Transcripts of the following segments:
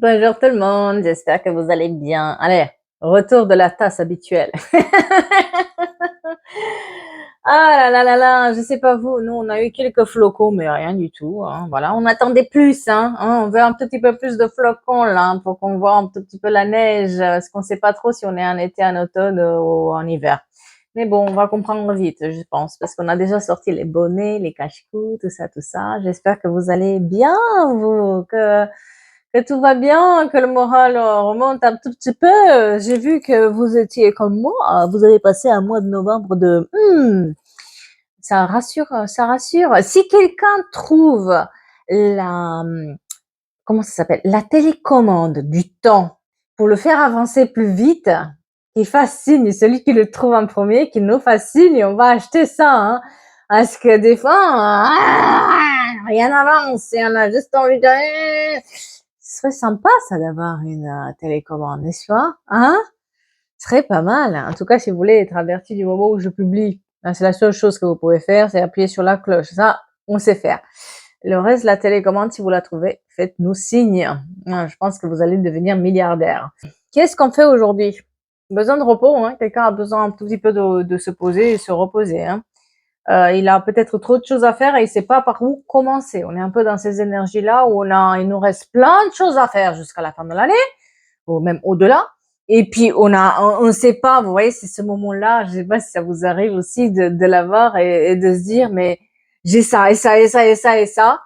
Bonjour tout le monde, j'espère que vous allez bien. Allez, retour de la tasse habituelle. Ah là là là là, je sais pas vous, nous on a eu quelques flocons, mais rien du tout, hein. Voilà, on attendait plus, hein. On veut un petit peu plus de flocons là, hein, pour qu'on voit un tout petit peu la neige, parce qu'on sait pas trop si on est en été, en automne ou en hiver. Mais bon, on va comprendre vite, je pense, parce qu'on a déjà sorti les bonnets, les cache-cou, tout ça, tout ça. J'espère que vous allez bien, vous, que tout va bien, que le moral remonte un tout petit peu. J'ai vu que vous étiez comme moi. Vous avez passé un mois de novembre de ça rassure, ça rassure. Si quelqu'un trouve la comment ça s'appelle, la télécommande du temps pour le faire avancer plus vite, qu'il fasse signe. Celui qui le trouve en premier, qu'il nous fasse signe et on va acheter ça. Hein. Parce que des fois, rien n'avance et on a juste envie de ce serait sympa ça d'avoir une télécommande, n'est-ce pas? Hein? Ce serait pas mal. En tout cas, si vous voulez être averti du moment où je publie, c'est la seule chose que vous pouvez faire, c'est appuyer sur la cloche. Ça, on sait faire. Le reste, la télécommande, si vous la trouvez, faites-nous signe. Je pense que vous allez devenir milliardaire. Qu'est-ce qu'on fait aujourd'hui? Besoin de repos, hein? Quelqu'un a besoin un tout petit peu de se poser et se reposer, hein? Il a peut-être trop de choses à faire et il sait pas par où commencer. On est un peu dans ces énergies-là où il nous reste plein de choses à faire jusqu'à la fin de l'année, ou même au-delà. Et puis on sait pas, vous voyez, c'est ce moment-là, je sais pas si ça vous arrive aussi de l'avoir et de se dire, mais j'ai ça et ça et ça et ça et ça.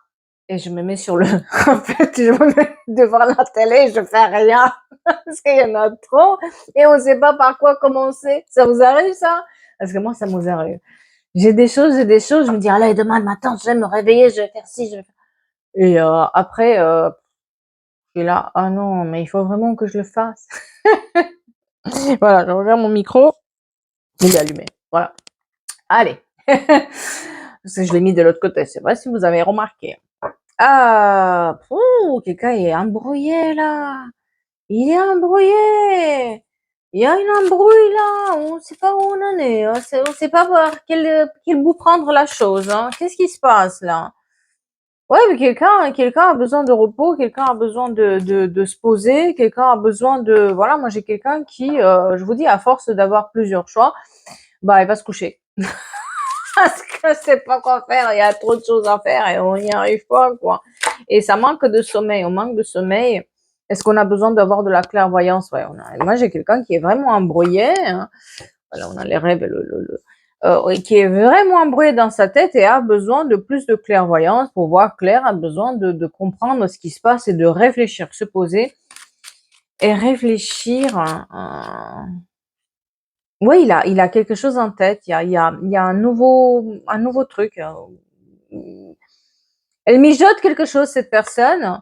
Et je me mets sur le, en fait, je me mets devant la télé, je fais rien. Parce qu'il y en a trop et on sait pas par quoi commencer. Ça vous arrive, ça? Parce que moi, ça nous arrive. J'ai des choses, je me dis, allez, demain matin, je vais me réveiller, je vais faire ci, je vais faire... Et après, je suis là, ah non, mais il faut vraiment que je le fasse. Voilà, je regarde mon micro, il est allumé. Voilà. Allez. Parce que je l'ai mis de l'autre côté, c'est vrai si vous avez remarqué. Ah, quelqu'un est embrouillé là. Il est embrouillé. Il y a une embrouille là. On ne sait pas où on en est. On sait pas par quel bout prendre la chose. Hein. Qu'est-ce qui se passe là? Ouais, mais quelqu'un a besoin de repos, quelqu'un a besoin de se poser, quelqu'un a besoin de, voilà, moi j'ai quelqu'un qui, je vous dis, à force d'avoir plusieurs choix, bah, il va se coucher. Parce que c'est pas quoi faire, il y a trop de choses à faire et on n'y arrive pas, quoi. Et ça manque de sommeil, on manque de sommeil. Est-ce qu'on a besoin d'avoir de la clairvoyance? Ouais, moi j'ai quelqu'un qui est vraiment embrouillé, hein. Voilà, on a les rêves, qui est vraiment embrouillé dans sa tête et a besoin de plus de clairvoyance pour voir clair, a besoin de comprendre ce qui se passe et de réfléchir, se poser et réfléchir. Oui, il a quelque chose en tête. Il y a un nouveau truc. Elle mijote quelque chose, cette personne,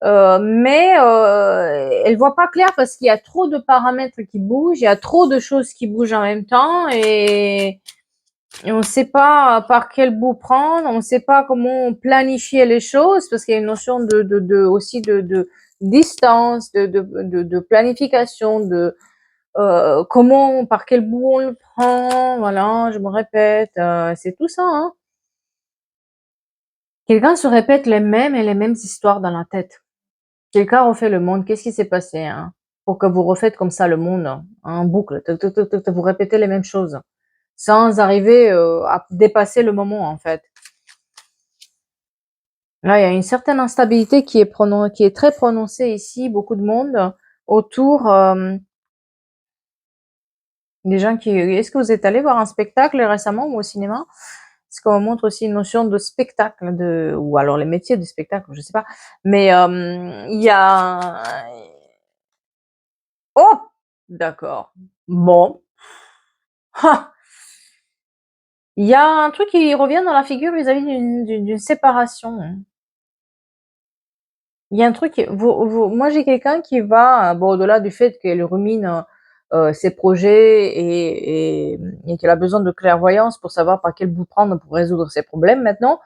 mais elle voit pas clair parce qu'il y a trop de paramètres qui bougent, il y a trop de choses qui bougent en même temps et on ne sait pas par quel bout prendre, on ne sait pas comment planifier les choses parce qu'il y a une notion aussi de distance, de planification, comment, par quel bout on le prend, voilà, je me répète, c'est tout ça, hein. Quelqu'un se répète les mêmes et les mêmes histoires dans la tête. Quelqu'un refait le monde. Qu'est-ce qui s'est passé, hein, pour que vous refaites comme ça le monde, hein, en boucle? Vous répétez les mêmes choses, sans arriver à dépasser le moment, en fait. Là, il y a une certaine instabilité qui est très prononcée ici. Beaucoup de monde autour des gens qui. Est-ce que vous êtes allé voir un spectacle récemment ou au cinéma? Parce qu'on montre aussi une notion de spectacle, ou alors les métiers du spectacle, je sais pas. Mais il y a. Oh, d'accord. Bon. Ah, il y a un truc qui revient dans la figure vis-à-vis d'une séparation. Il y a un truc, moi j'ai quelqu'un qui va, bon, au-delà du fait qu'elle rumine ses projets et qu'elle a besoin de clairvoyance pour savoir par quel bout prendre pour résoudre ses problèmes maintenant,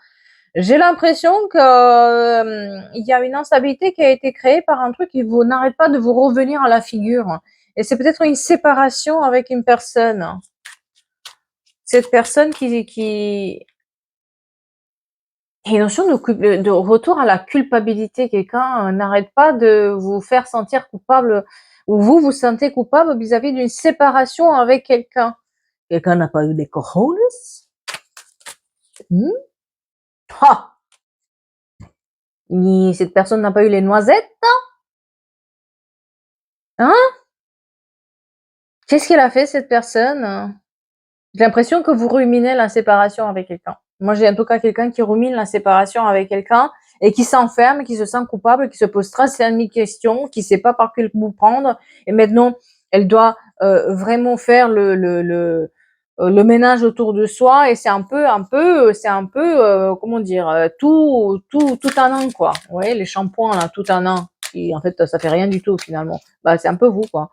j'ai l'impression que il y a une instabilité qui a été créée par un truc qui vous n'arrête pas de vous revenir à la figure. Et c'est peut-être une séparation avec une personne. Cette personne Il y a une notion de retour à la culpabilité. Quelqu'un n'arrête pas de vous faire sentir coupable, ou vous vous sentez coupable vis-à-vis d'une séparation avec quelqu'un. Quelqu'un n'a pas eu des cojones? Hmm. Ah, cette personne n'a pas eu les noisettes? Hein? Qu'est-ce qu'elle a fait, cette personne? J'ai l'impression que vous ruminez la séparation avec quelqu'un. Moi, j'ai en tout cas quelqu'un qui rumine la séparation avec quelqu'un et qui s'enferme, qui se sent coupable, qui se pose 35 000 questions, qui sait pas par quel bout prendre. Et maintenant, elle doit vraiment faire le ménage autour de soi. Et c'est comment dire, tout un an, quoi. Vous voyez, les shampoings, là, tout un an. Et en fait, ça fait rien du tout, finalement. Bah, c'est un peu vous, quoi.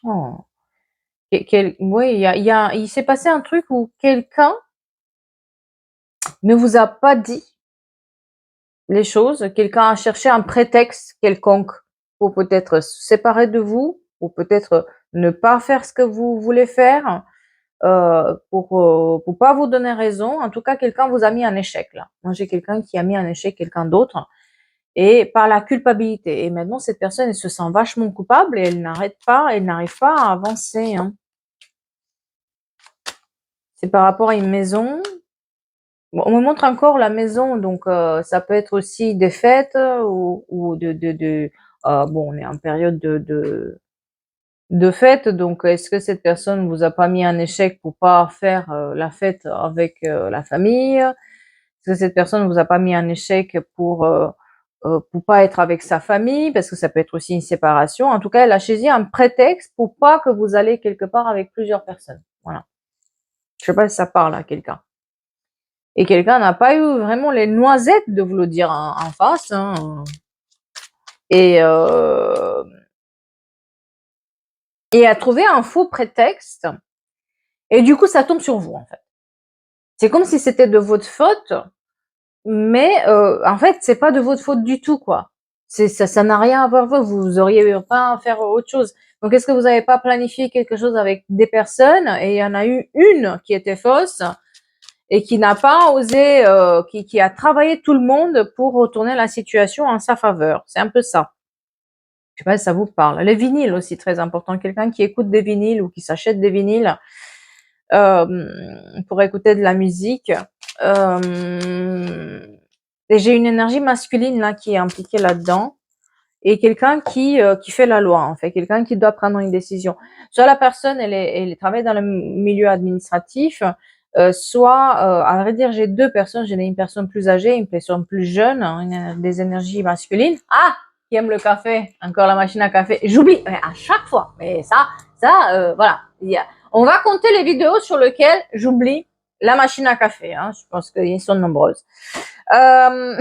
Oh. Oui, il s'est passé un truc où quelqu'un ne vous a pas dit les choses, quelqu'un a cherché un prétexte quelconque pour peut-être se séparer de vous, ou peut-être ne pas faire ce que vous voulez faire, pour pas vous donner raison. En tout cas, quelqu'un vous a mis en échec là. Moi, j'ai quelqu'un qui a mis en échec quelqu'un d'autre, et par la culpabilité. Et maintenant, cette personne, elle se sent vachement coupable et elle n'arrive pas à avancer, hein. C'est par rapport à une maison. Bon, on me montre encore la maison, donc ça peut être aussi des fêtes, ou bon, on est en période de fêtes, donc est-ce que cette personne vous a pas mis en échec pour pas faire la fête avec la famille? Est-ce que cette personne vous a pas mis en échec pour pas être avec sa famille? Parce que ça peut être aussi une séparation. En tout cas, elle a choisi un prétexte pour pas que vous allez quelque part avec plusieurs personnes. Voilà. Je sais pas si ça parle à quelqu'un. Et quelqu'un n'a pas eu vraiment les noisettes de vous le dire en face, hein. Et, euh, et a trouvé un faux prétexte. Et du coup, ça tombe sur vous, en fait. C'est comme si c'était de votre faute, mais en fait, c'est pas de votre faute du tout, quoi. Ça n'a rien à voir avec vous. Vous auriez pas à faire autre chose. Donc, est-ce que vous n'avez pas planifié quelque chose avec des personnes et il y en a eu une qui était fausse et qui n'a pas osé, qui a travaillé tout le monde pour retourner la situation en sa faveur. C'est un peu ça. Je sais pas si ça vous parle. Les vinyles aussi, très important. Quelqu'un qui écoute des vinyles ou qui s'achète des vinyles pour écouter de la musique. Et j'ai une énergie masculine là qui est impliquée là-dedans. Et quelqu'un qui fait la loi, en fait, quelqu'un qui doit prendre une décision. Soit la personne, elle travaille dans le milieu administratif, soit, à vrai dire, j'ai deux personnes. J'ai une personne plus âgée, une personne plus jeune, hein, des énergies masculines. Ah, qui aime le café, encore la machine à café. J'oublie, mais à chaque fois. Mais voilà. On va compter les vidéos sur lesquelles j'oublie la machine à café. Hein. Je pense qu'elles sont nombreuses. Euh,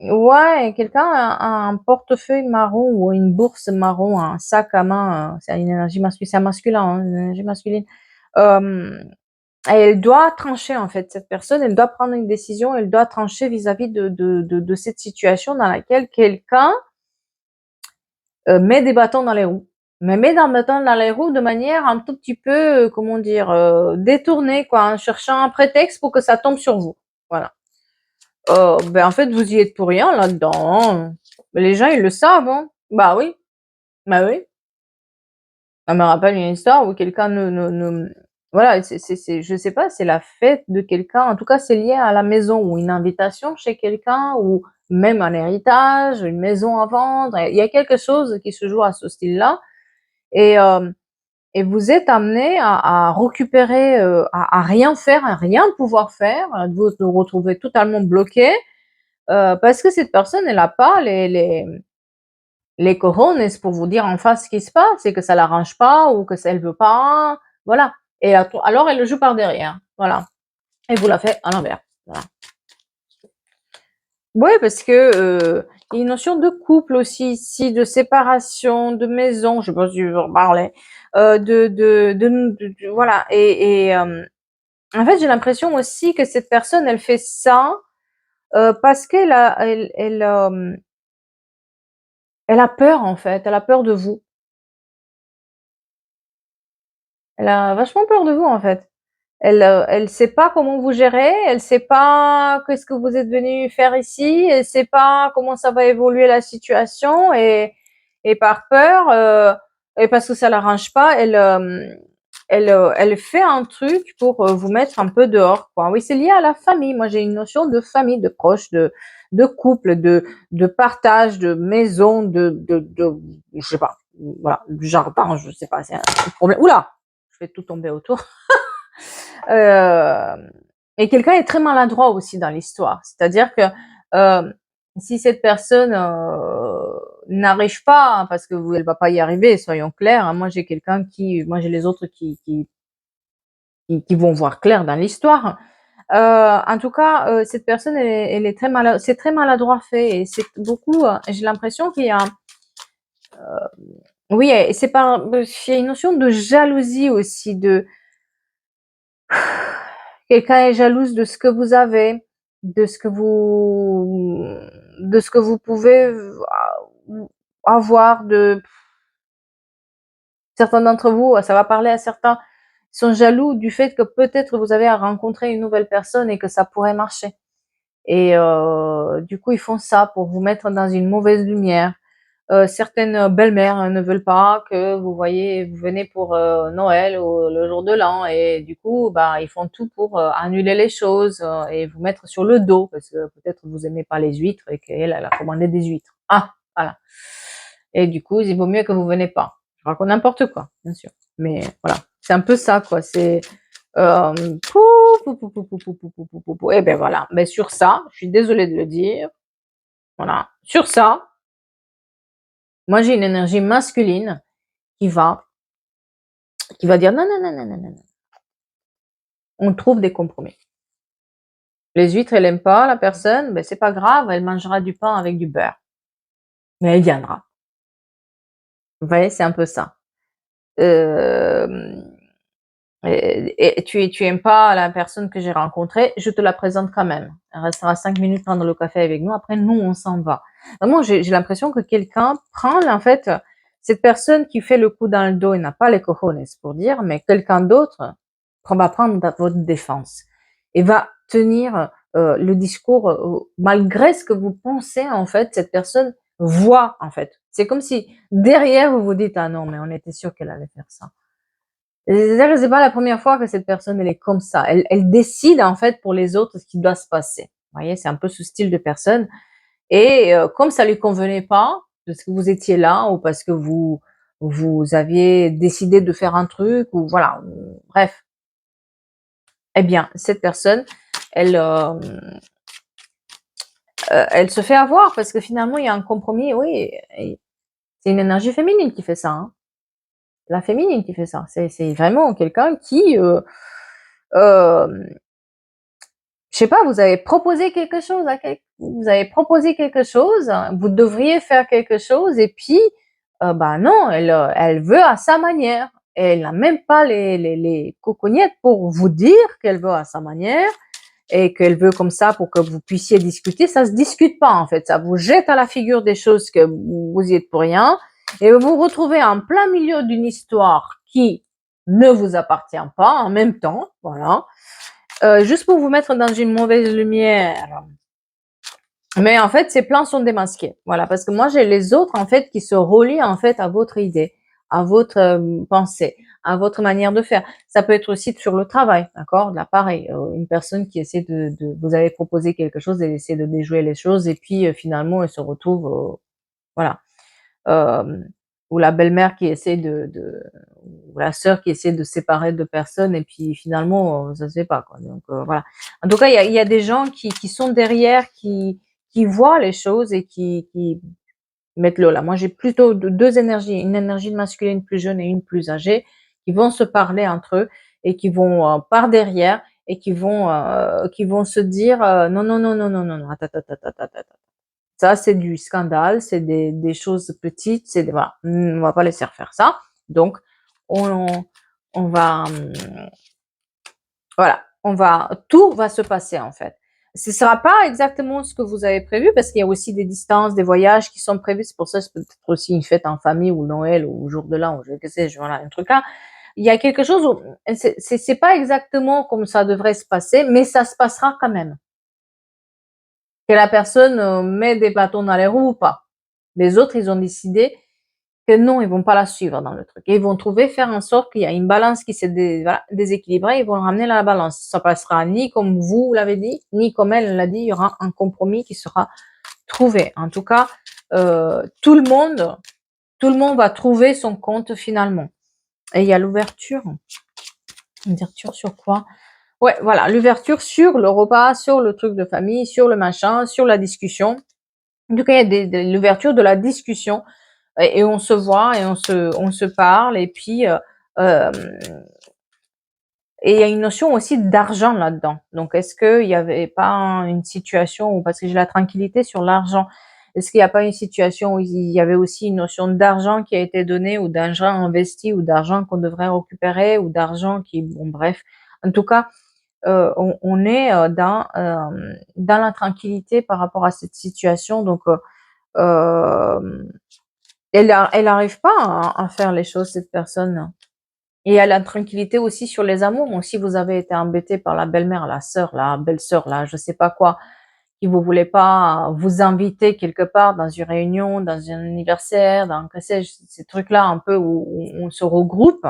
Ouais, quelqu'un a un portefeuille marron ou une bourse marron, un sac à main, c'est une énergie masculine, c'est un masculin, hein, une énergie masculine. Hem, et elle doit trancher, en fait, cette personne, elle doit prendre une décision, elle doit trancher vis-à-vis de cette situation dans laquelle quelqu'un, met des bâtons dans les roues. Mais met des bâtons dans les roues de manière un tout petit peu, comment dire? Détournée, quoi, en cherchant un prétexte pour que ça tombe sur vous. Voilà. En fait, vous y êtes pour rien là-dedans, hein. Les gens, ils le savent, hein. Bah oui, bah oui. Ça me rappelle une histoire où quelqu'un voilà, je sais pas, c'est la fête de quelqu'un. En tout cas, c'est lié à la maison ou une invitation chez quelqu'un ou même un héritage, une maison à vendre. Il y a quelque chose qui se joue à ce style-là et hem et vous êtes amené à récupérer, à rien faire, à rien pouvoir faire, à vous retrouver totalement bloqué. Parce que cette personne, elle a pas les cojones pour vous dire en face ce qui se passe et que ça l'arrange pas ou que ça elle veut pas, voilà. Et alors elle le joue par derrière, voilà. Et vous la fait à l'envers, voilà. Oui, parce que, il y a une notion de couple aussi ici, de séparation, de maison, je sais pas si je veux en parler, voilà. En fait, j'ai l'impression aussi que cette personne, elle fait ça, parce elle a peur, en fait, elle a peur de vous. Elle a vachement peur de vous, en fait. Elle sait pas comment vous gérez, elle sait pas qu'est-ce que vous êtes venu faire ici, elle sait pas comment ça va évoluer la situation et par peur, et parce que ça l'arrange pas, elle fait un truc pour vous mettre un peu dehors, quoi. Oui, c'est lié à la famille. Moi, j'ai une notion de famille, de proche, de couple, de partage, de maison, je sais pas, voilà, du jardin, je sais pas, c'est un problème. Oula, je fais tout tomber autour. Euh, et quelqu'un est très maladroit aussi dans l'histoire. C'est-à-dire que euh, si cette personne n'arrive pas, hein, parce que elle va pas y arriver, soyons clairs. Hein, moi j'ai les autres qui vont voir clair dans l'histoire. En tout cas, cette personne, elle est très maladroit, c'est très maladroit fait et c'est beaucoup. J'ai l'impression qu'il y a, oui, c'est pas, il y a une notion de jalousie aussi, de quelqu'un est jalouse de ce que vous avez, de ce que vous pouvez avoir, de certains d'entre vous, ça va parler à certains, ils sont jaloux du fait que peut-être vous avez à rencontrer une nouvelle personne et que ça pourrait marcher. Et du coup, ils font ça pour vous mettre dans une mauvaise lumière. Certaines belles-mères ne veulent pas que vous venez pour Noël ou le jour de l'an et du coup, bah, ils font tout pour annuler les choses et vous mettre sur le dos parce que peut-être vous aimez pas les huîtres et qu'elle a commandé des huîtres. Ah, voilà. Et du coup, il vaut mieux que vous venez pas. Je raconte n'importe quoi, bien sûr. Mais voilà, c'est un peu ça, quoi. C'est et ben voilà. Mais sur ça, je suis désolée de le dire. Voilà. Sur ça, moi j'ai une énergie masculine qui va dire non, non, non, non, non, non. On trouve des compromis. Les huîtres, elle aime pas la personne, ben c'est pas grave, elle mangera du pain avec du beurre. Mais elle viendra. Vous voyez, c'est un peu ça. Euh, et tu aimes pas la personne que j'ai rencontrée, je te la présente quand même. Elle restera 5 minutes prendre le café avec nous. Après, nous, on s'en va. Vraiment, j'ai l'impression que quelqu'un prend, en fait, cette personne qui fait le coup dans le dos et n'a pas les cojones pour dire, mais quelqu'un d'autre va prendre votre défense et va tenir le discours malgré ce que vous pensez, en fait, cette personne voit, en fait. C'est comme si derrière, vous vous dites, ah non, mais on était sûr qu'elle allait faire ça. C'est-à-dire que c'est pas la première fois que cette personne, elle est comme ça. Elle décide, en fait, pour les autres ce qui doit se passer. Vous voyez, c'est un peu ce style de personne. Et comme ça lui convenait pas, parce que vous étiez là ou parce que vous aviez décidé de faire un truc ou voilà, bref. Eh bien, cette personne, elle, elle se fait avoir parce que finalement, il y a un compromis. Oui, c'est une énergie féminine qui fait ça, hein. La féminine qui fait ça. C'est vraiment quelqu'un qui, euh, je sais pas, vous avez proposé quelque chose vous avez proposé quelque chose, vous devriez faire quelque chose et puis, bah non, elle veut à sa manière. Et elle n'a même pas les cocognettes pour vous dire qu'elle veut à sa manière et qu'elle veut comme ça pour que vous puissiez discuter. Ça se discute pas en fait, ça vous jette à la figure des choses que vous y êtes pour rien et vous vous retrouvez en plein milieu d'une histoire qui ne vous appartient pas en même temps, voilà. Juste pour vous mettre dans une mauvaise lumière. Mais en fait, ces plans sont démasqués. Voilà, parce que moi, j'ai les autres, en fait, qui se relient, en fait, à votre idée, à votre pensée, à votre manière de faire. Ça peut être aussi sur le travail, d'accord? Là, pareil, une personne qui essaie vous avez proposé quelque chose, elle essaie de déjouer les choses, et puis finalement, elle se retrouve, voilà. Euh, ou la belle-mère qui essaie ou la sœur qui essaie de séparer deux personnes et puis finalement ça se fait pas quoi. Donc voilà. En tout cas, il y a des gens qui sont derrière, qui voient les choses et qui mettent le là. Moi, j'ai plutôt deux énergies, une énergie masculine plus jeune et une plus âgée, qui vont se parler entre eux et qui vont par derrière et qui vont se dire non non non non non non non attends attends attends attends attends. Ça, c'est du scandale, c'est des choses petites, voilà, on va pas laisser faire ça. Donc, on, on va, voilà, tout va se passer en fait. Ce sera pas exactement ce que vous avez prévu parce qu'il y a aussi des distances, des voyages qui sont prévus. C'est pour ça que c'est peut-être aussi une fête en famille ou Noël ou jour de l'an ou je sais, voilà, un truc là. il y a quelque chose où c'est pas exactement comme ça devrait se passer, mais ça se passera quand même. Que la personne, met des bâtons dans les roues ou pas. Les autres, ils ont décidé que non, ils vont pas la suivre dans le truc. Et ils vont trouver, faire en sorte qu'il y a une balance qui s'est voilà, déséquilibrée, ils vont le ramener à la balance. Ça passera ni comme vous l'avez dit, ni comme elle l'a dit, il y aura un compromis qui sera trouvé. En tout cas, tout le monde va trouver son compte finalement. Et il y a l'ouverture. L'ouverture sur quoi? Ouais, voilà, l'ouverture sur le repas, sur le truc de famille, sur le machin, sur la discussion. En tout cas, il y a l'ouverture de la discussion et on se voit et on se parle et puis, et il y a une notion aussi d'argent là-dedans. Donc est-ce qu'il y avait pas une situation où, parce que j'ai la tranquillité sur l'argent, est-ce qu'il y a pas une situation où il y avait aussi une notion d'argent qui a été donnée ou d'argent investi ou d'argent qu'on devrait récupérer ou d'argent qui, bon bref. En tout cas, on est, dans la tranquillité par rapport à cette situation donc elle arrive pas à faire les choses, cette personne. Et il y a la tranquillité aussi sur les amours. Donc, si vous avez été embêté par la belle-mère, la sœur, la belle-sœur, là, je sais pas quoi, qui vous voulait pas vous inviter quelque part dans une réunion, dans un anniversaire, dans, que sais-je, ces trucs-là un peu où on se regroupe,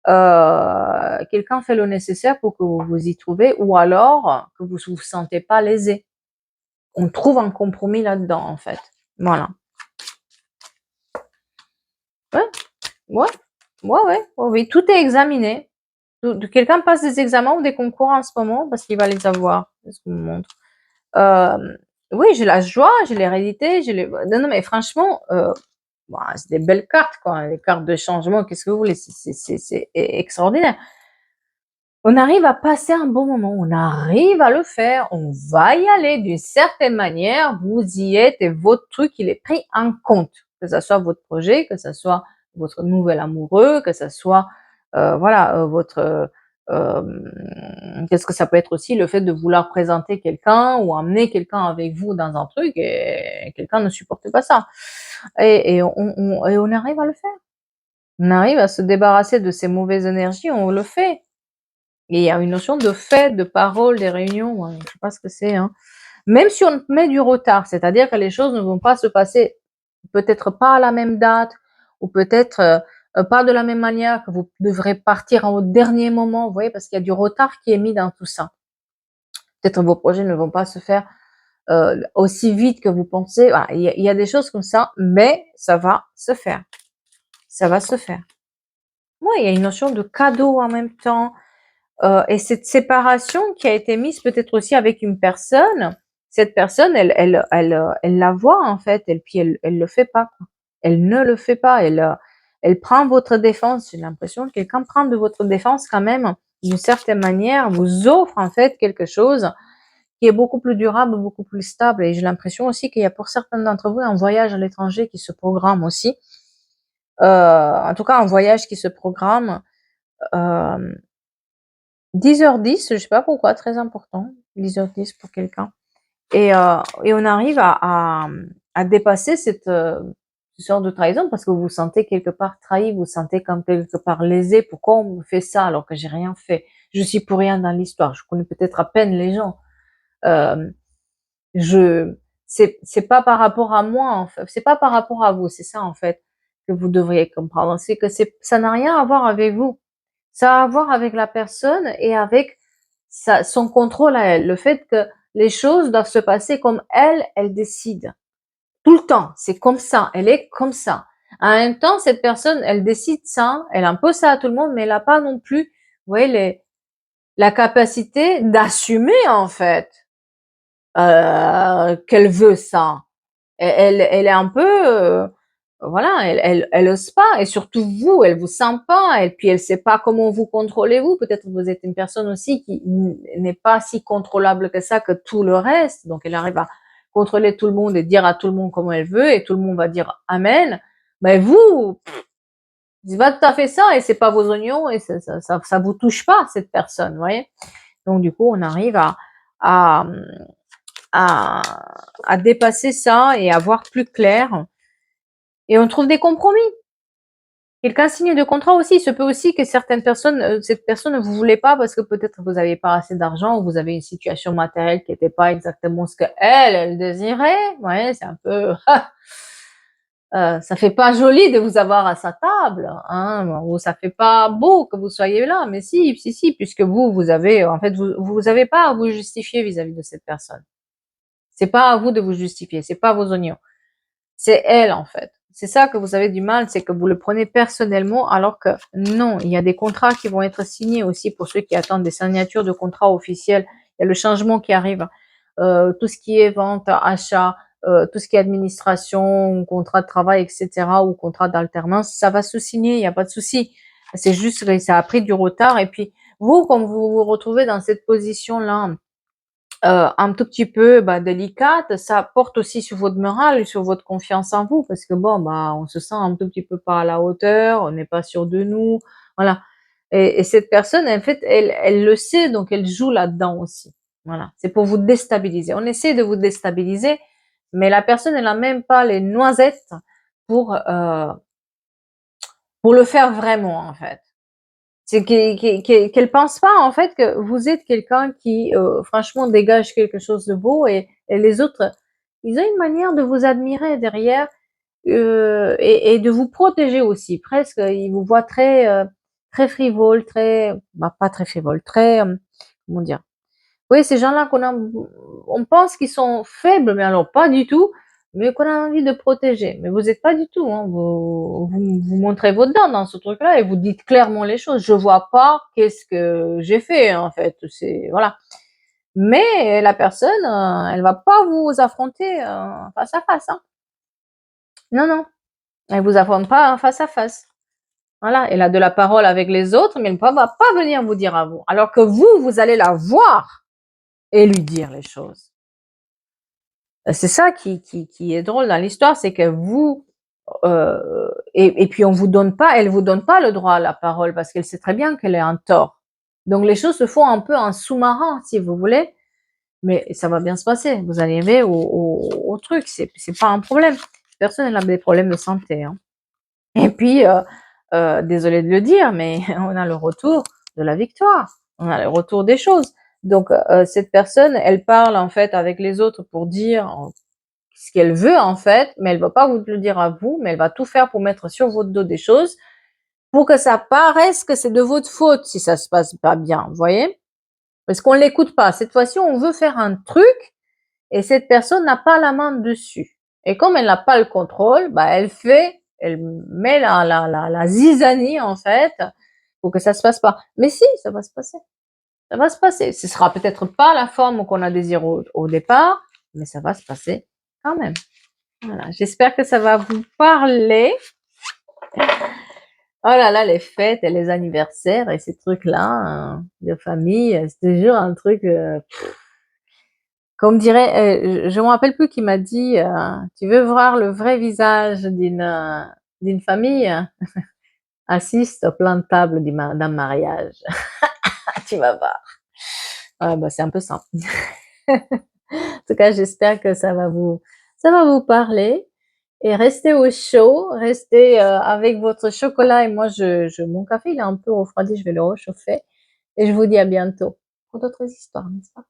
quelqu'un fait le nécessaire pour que vous vous y trouvez ou alors que vous vous sentez pas lésé. On trouve un compromis là-dedans, en fait. Voilà. Ouais, ouais, ouais, oui, tout est examiné. Quelqu'un passe des examens ou des concours en ce moment parce qu'il va les avoir. C'est ce qu'on me montre. Oui, j'ai la joie, j'ai l'hérédité, j'ai les. Non, non, mais franchement, bah, c'est des belles cartes, quoi. Les cartes de changement, qu'est-ce que vous voulez? C'est extraordinaire. On arrive à passer un bon moment, on arrive à le faire, on va y aller d'une certaine manière, vous y êtes et votre truc, il est pris en compte. Que ça soit votre projet, que ça soit votre nouvel amoureux, que ça soit, voilà, votre, qu'est-ce que ça peut être aussi le fait de vouloir présenter quelqu'un ou emmener quelqu'un avec vous dans un truc et quelqu'un ne supporte pas ça. Et on arrive à le faire. On arrive à se débarrasser de ces mauvaises énergies, on le fait. Et il y a une notion de fête, de parole, des réunions, je sais pas ce que c'est, hein. Même si on met du retard, c'est-à-dire que les choses ne vont pas se passer peut-être pas à la même date ou peut-être, pas de la même manière, que vous devrez partir au dernier moment, vous voyez? Parce qu'il y a du retard qui est mis dans tout ça. Peut-être vos projets ne vont pas se faire, aussi vite que vous pensez. Voilà, il y a des choses comme ça, mais ça va se faire. Ça va se faire. Ouais, il y a une notion de cadeau en même temps. Et cette séparation qui a été mise peut-être aussi avec une personne, cette personne, elle la voit en fait, et puis elle le fait pas, quoi. Elle ne le fait pas, elle prend votre défense. J'ai l'impression que quelqu'un prend de votre défense quand même, d'une certaine manière, vous offre en fait quelque chose qui est beaucoup plus durable, beaucoup plus stable. Et j'ai l'impression aussi qu'il y a pour certains d'entre vous un voyage à l'étranger qui se programme aussi. En tout cas, un voyage qui se programme. Euh, 10h10, je sais pas pourquoi, très important, 10h10 pour quelqu'un. Et on arrive à dépasser cette sorte de trahison parce que vous vous sentez quelque part trahi, vous vous sentez comme quelque part lésé. Pourquoi on me fait ça alors que j'ai rien fait? Je suis pour rien dans l'histoire. Je connais peut-être à peine les gens. Euh, je, c'est pas par rapport à moi, en fait. C'est pas par rapport à vous. C'est ça, en fait, que vous devriez comprendre. C'est que ça n'a rien à voir avec vous. Ça a à voir avec la personne et avec son contrôle à elle. Le fait que les choses doivent se passer comme elle décide. Tout le temps. C'est comme ça. Elle est comme ça. En même temps, cette personne, elle décide ça. Elle impose ça à tout le monde, mais elle n'a pas non plus, vous voyez, la capacité d'assumer, en fait, qu'elle veut ça. Elle est un peu, voilà, elle ose pas et surtout vous, elle vous sent pas et puis elle sait pas comment vous contrôlez vous. Peut-être vous êtes une personne aussi qui n'est pas si contrôlable que ça que tout le reste. Donc elle arrive à contrôler tout le monde et dire à tout le monde comment elle veut et tout le monde va dire amen. Mais vous, c'est pas tout à fait ça et c'est pas vos oignons et ça vous touche pas cette personne, vous voyez. Donc du coup, on arrive à, à, à dépasser ça et à voir plus clair et on trouve des compromis. Quelqu'un signe de contrat aussi. Il se peut aussi que certaines personnes, cette personne ne vous voulait pas parce que peut-être vous n'avez pas assez d'argent ou vous avez une situation matérielle qui n'était pas exactement ce que elle désirait. Ouais, c'est un peu, ça fait pas joli de vous avoir à sa table, hein, ou ça fait pas beau que vous soyez là. Mais si, si, si, puisque vous avez, en fait, vous avez pas à vous justifier vis-à-vis de cette personne. C'est pas à vous de vous justifier. C'est pas vos oignons. C'est elle, en fait. C'est ça que vous avez du mal, c'est que vous le prenez personnellement, alors que non, il y a des contrats qui vont être signés aussi pour ceux qui attendent des signatures de contrats officiels. Il y a le changement qui arrive. Tout ce qui est vente, achat, tout ce qui est administration, contrat de travail, etc., ou contrat d'alternance, ça va se signer, il n'y a pas de souci. C'est juste que ça a pris du retard. Et puis, vous, comme vous vous retrouvez dans cette position-là, un tout petit peu, délicate, ça porte aussi sur votre morale et sur votre confiance en vous parce que bon, on se sent un tout petit peu pas à la hauteur, on n'est pas sûr de nous, voilà. Et cette personne, en fait, elle le sait, donc elle joue là-dedans aussi. Voilà, c'est pour vous déstabiliser. On essaie de vous déstabiliser, mais la personne, elle a même pas les noisettes pour, pour le faire vraiment, en fait. C'est qu'elle pense pas en fait que vous êtes quelqu'un qui, franchement dégage quelque chose de beau et les autres, ils ont une manière de vous admirer derrière, et de vous protéger aussi. Presque, ils vous voient très, très frivole, très pas très frivole, très, comment dire? Oui, ces gens-là on pense qu'ils sont faibles, mais alors pas du tout, mais qu'on a envie de protéger. Mais vous êtes pas du tout, hein. Vous montrez vos dents dans ce truc-là et vous dites clairement les choses. Je vois pas qu'est-ce que j'ai fait, en fait. C'est, voilà. Mais la personne, elle va pas vous affronter, face à face, hein. Non, non. Elle vous affronte pas face à face. Voilà. Elle a de la parole avec les autres, mais elle va pas venir vous dire à vous. Alors que vous allez la voir et lui dire les choses. C'est ça qui est drôle dans l'histoire, c'est que vous, et puis elle vous donne pas le droit à la parole parce qu'elle sait très bien qu'elle est en tort. Donc les choses se font un peu en sous-marin, si vous voulez, mais ça va bien se passer. Vous arrivez au truc, c'est pas un problème. Personne n'a des problèmes de santé, hein. Et puis, désolée de le dire, mais on a le retour de la victoire. On a le retour des choses. Donc, cette personne, elle parle en fait avec les autres pour dire ce qu'elle veut en fait, mais elle va pas vous le dire à vous, mais elle va tout faire pour mettre sur votre dos des choses pour que ça paraisse que c'est de votre faute si ça se passe pas bien, vous voyez? Parce qu'on l'écoute pas. Cette fois-ci, on veut faire un truc et cette personne n'a pas la main dessus. Et comme elle n'a pas le contrôle, elle met la zizanie en fait pour que ça se passe pas. Mais si, ça va se passer. Ça va se passer. Ce sera peut-être pas la forme qu'on a désiré au départ, mais ça va se passer quand même. Voilà, j'espère que ça va vous parler. Oh là là, les fêtes et les anniversaires et ces trucs-là, de famille, c'est toujours un truc, comme dirait, je me rappelle plus qui m'a dit, «Tu veux voir le vrai visage d'une famille? Assiste au plan de table d'un mariage. Tu vas voir». Ah c'est un peu ça. En tout cas, j'espère que ça va vous parler et restez au chaud, restez, avec votre chocolat et moi mon café il est un peu refroidi, je vais le réchauffer et je vous dis à bientôt pour d'autres histoires, n'est-ce pas?